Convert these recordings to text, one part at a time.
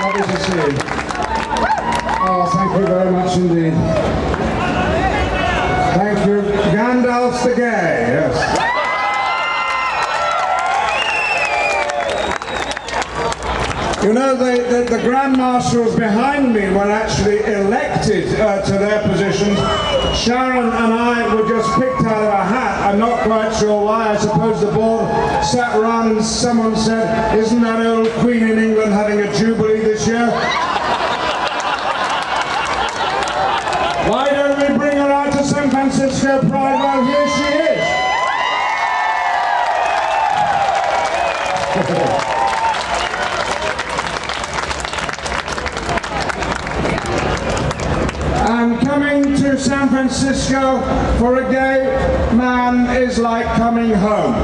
Lovely to see you. Oh, thank you very much indeed. Thank you, Gandalf the Gay, yes. You know, the Grand Marshals behind me were actually elected to their positions. Sharon and I were just picked out of a hat. I'm not quite sure why. I suppose the board sat around and someone said, "Isn't that old Queen in England having a jubilee this year? Why don't we bring her out to San Francisco Pride? Well, here she is." And coming to San Francisco for a gay man is like coming home.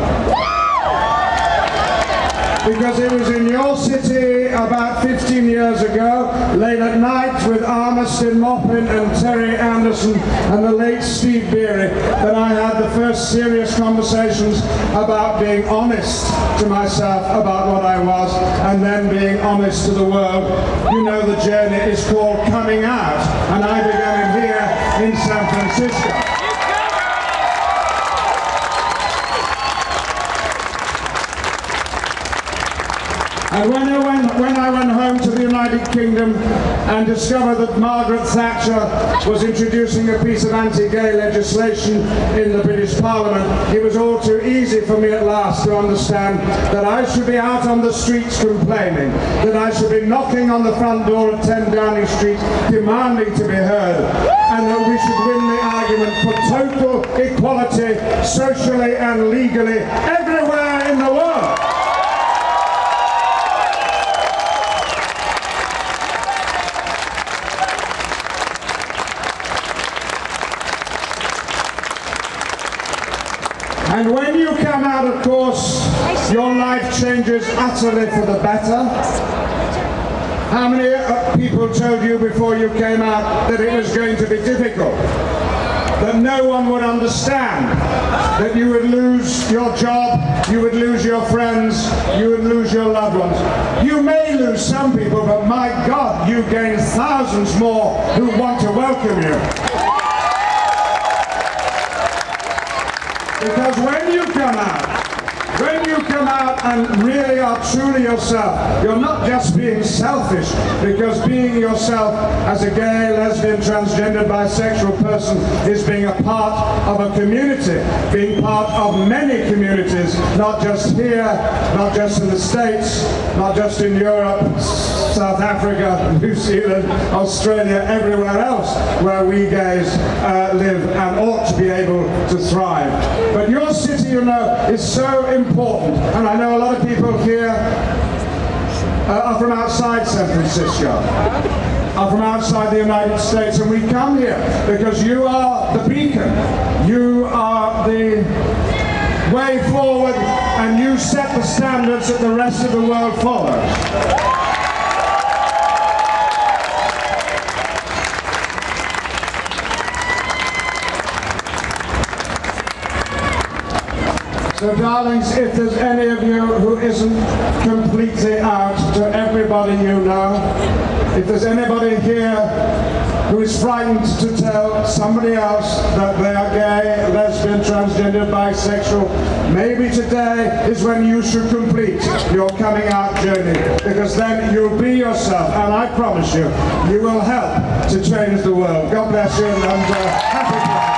Because it was in your city about 15 years ago, late at night with Armistead Maupin and Terry Anderson and the late Steve Beery, that I had the first serious conversations about being honest to myself about what I was, and then being honest to the world. You know, the journey is called coming out, and I began it here in San Francisco. And when I went home to the United Kingdom and discovered that Margaret Thatcher was introducing a piece of anti-gay legislation in the British Parliament, it was all too easy for me at last to understand that I should be out on the streets complaining, that I should be knocking on the front door of 10 Downing Street demanding to be heard, and that we should win the argument for total equality, socially and legally, everywhere in the world. And when you come out, of course, your life changes utterly for the better. How many people told you before you came out that it was going to be difficult? That no one would understand? That you would lose your job, you would lose your friends, you would lose your loved ones? You may lose some people, but my God, you gain thousands more who want to welcome you. Because when you come out and really are truly yourself, you're not just being selfish, because being yourself as a gay, lesbian, transgender, bisexual person is being a part of a community, being part of many communities, not just here, not just in the States, not just in Europe, South Africa, New Zealand, Australia, everywhere else where we gays live and ought to be able to thrive. But your city, you know, is so important, and I know a lot of people here are from outside San Francisco, are from outside the United States, and we come here because you are the beacon, you are the way forward, and you set the standards that the rest of the world follows. So darlings, if there's any of you who isn't completely out, to everybody you know, if there's anybody here who is frightened to tell somebody else that they are gay, lesbian, transgender, bisexual, maybe today is when you should complete your coming out journey, because then you'll be yourself, and I promise you, you will help to change the world. God bless you, and happy Pride.